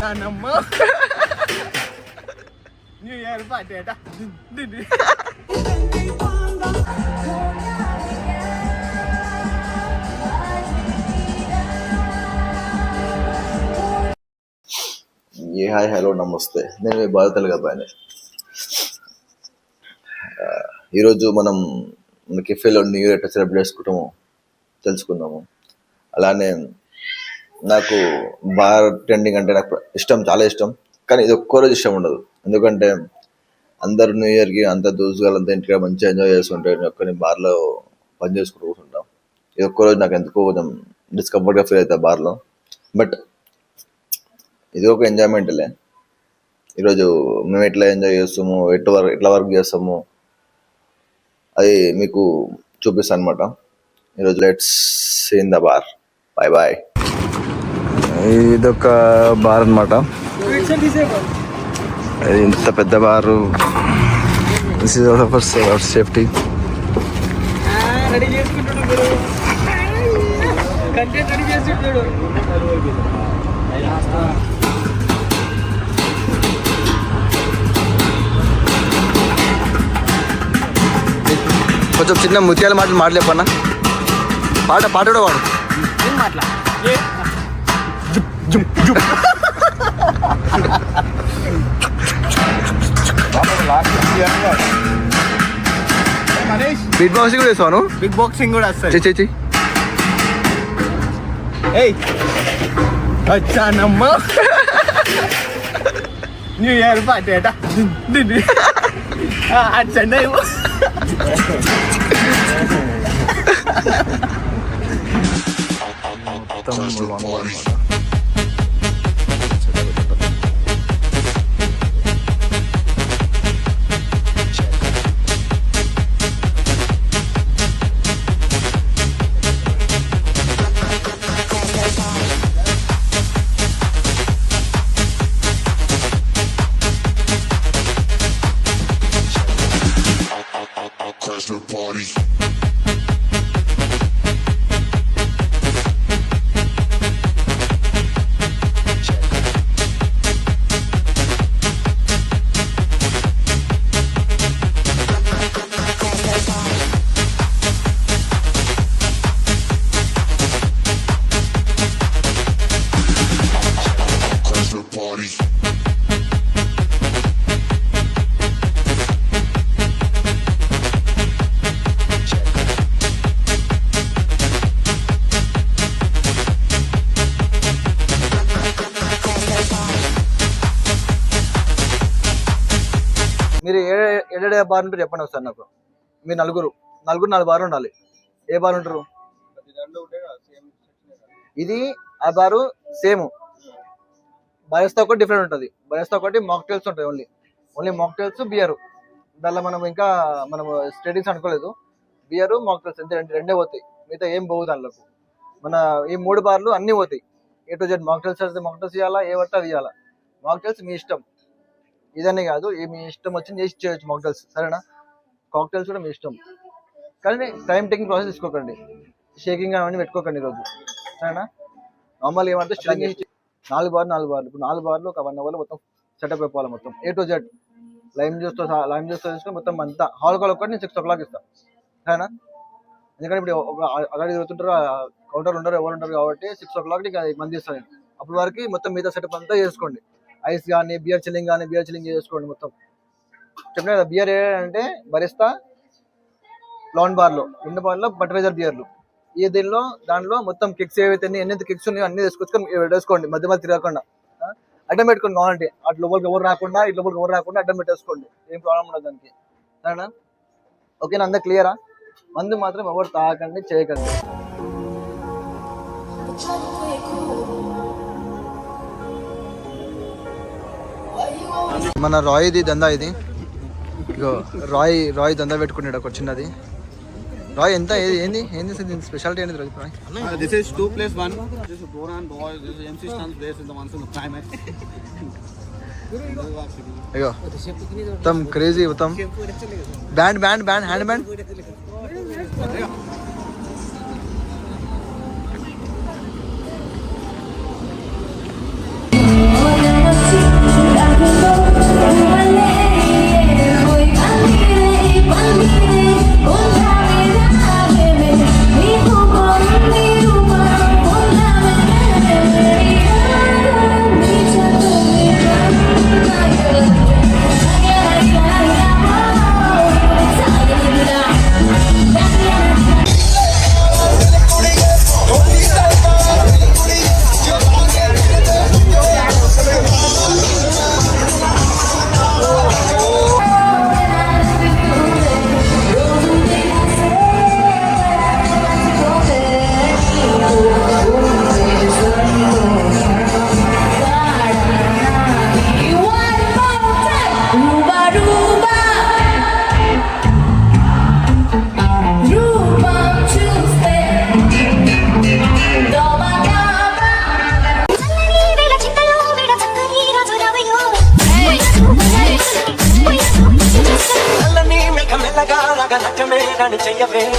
వచ్చానమ్మా new year party అట hi hello నమస్తే, నేను మీ బాధితులుగా అబ్బాయిని. ఈరోజు మనం మన కెఫేలో న్యూ ఇయర్ ఎట్లా సెలబ్రేట్ చేసుకుంటాము తెలుసుకుందాము. అలానే నాకు బార్ టెండింగ్ అంటే నాకు ఇష్టం, చాలా ఇష్టం. కానీ ఇది ఒక్కో రోజు ఇష్టం ఉండదు. ఎందుకంటే అందరు న్యూ ఇయర్కి అంత దోసుగాలంతా ఇంటికి మంచిగా ఎంజాయ్ చేస్తుంటారు, నేను ఒక్కని బార్లో పని చేసుకుంటూ కూర్చుంటాం. ఇది ఒక్కో రోజు నాకు ఎందుకో కొంచెం డిస్కంఫర్ట్గా ఫీల్ అవుతా బార్లో. బట్ ఇది ఒక ఎంజాయ్మెంట్లే. ఈరోజు మేము ఎట్లా ఎంజాయ్ చేస్తాము, ఎట్లా వర్క్ చేస్తాము అది మీకు చూపిస్తాను అనమాట. ఈరోజు let's see in the bar. Bye bye. ఇదొక బార్ అనమాట, ఇంత పెద్ద bar. This is also for safety. కొంచెం చిన్న ముత్యాల మాటలు మాట్లాడలేపన్నా. పాట కూడా వాడు. బిగ్ బాక్సింగ్ కూడా వేసాను. బిగ్ బాక్సింగ్ కూడా వస్తుంది. చెయ్యి వచ్చానమ్మా న్యూ ఇయర్ పార్టీ అట చెన్నై మీరు ఏడే బార్ ఉంటారు చెప్పండి ఒకసారి నాకు. మీరు నలుగురు 4 బార్లు ఉండాలి. ఏ బార్ ఉంటారు? ఇది ఆ బారు సేమ్. బయస్తో ఒకటి డిఫరెంట్ ఉంటుంది. బయస్తో ఒకటి మాక్టైల్స్ ఉంటాయి. Only mocktails, beer. దానిలో మనం ఇంకా మనం స్టడీస్ అనుకోలేదు. బియర్, మాక్టైల్స్ అంతే, రెండే పోతాయి. మిగతా ఏం పోవు దానిలోకి. మన ఈ 3 బార్లు అన్నీ పోతాయి. A to Z. మాక్టైల్స్ అయితే మాక్టైల్స్ ఇవ్వాలా, ఏ పడితే అది ఇవ్వాలా. మాక్టైల్స్ మీ ఇష్టం, ఇదనే కాదు, మీ ఇష్టం వచ్చింది చేసి చేయొచ్చు మాక్టైల్స్, సరేనా? కాక్టైల్స్ కూడా మీ ఇష్టం, కానీ టైం టేకింగ్ ప్రాసెస్ తీసుకోకండి. షేకింగ్ అవన్నీ పెట్టుకోకండి ఈరోజు, సరేనా? నార్మల్ ఏమంటే స్ట్రింగ్ 4 బార్లు. ఇప్పుడు 4 బార్లు ఒక 1 అవర్లో మొత్తం సెటప్ అయిపోవాలి. మొత్తం A to Z లైమ్ జ్యూస్తో తీసుకొని మొత్తం అంతా హాల్ కాల్ ఒకటి నేను 6 o'clock ఇస్తాను, సరేనా? ఎందుకంటే ఇప్పుడు అక్కడ తిరుగుతుంటారు, కౌంటర్లు ఉండరు, ఎవరు ఉంటారు కాబట్టి 6 o'clock నీకు మంది ఇస్తాను నేను. అప్పటి వరకు మొత్తం మిగతా సెటప్ అంతా చేసుకోండి. ఐస్ కానీ, బియర్ చిల్లింగ్ చేసుకోండి మొత్తం. చెప్పిన కదా, బియర్ అంటే బరిస్తా లాన్ బార్లో, 2 బార్లో బడ్వైజర్ బియర్లు. ఈ దాంట్లో మొత్తం కిక్స్ ఏవైతే ఎన్ని కిక్స్ ఉన్నాయో అన్ని వేసుకొచ్చుకొని వేసుకోండి. మధ్య మధ్య తిరగకుండా అడ్డం పెట్టుకోండి. కావాలంటే అటు లోపలికి ఎవరు రాకుండా, ఇటు లోపలికి ఎవరు రాకుండా అడ్డం పెట్టేసుకోండి. ఏం ప్రాబ్లం ఉండదు దానికి, సరేనా? ఓకేనా? అందరు క్లియరా? మందు మాత్రం ఎవరు తాగకండి, చేయకండి. మన రాయ్ది దందా ఇది. ఇగో రాయ్ దందా పెట్టుకున్నాడు ఒక చిన్నది. రాయ్ ఎంత ఏంది స్పెషాలిటీ ఏంది Roy? This is 2+1. This is Boran boy. This is MC stands based in the ones in the climate. అయ్యో మొత్తం క్రేజీ, మొత్తం బ్యాండ్ హ్యాండ్ బ్యాండ్. చెయ్యవే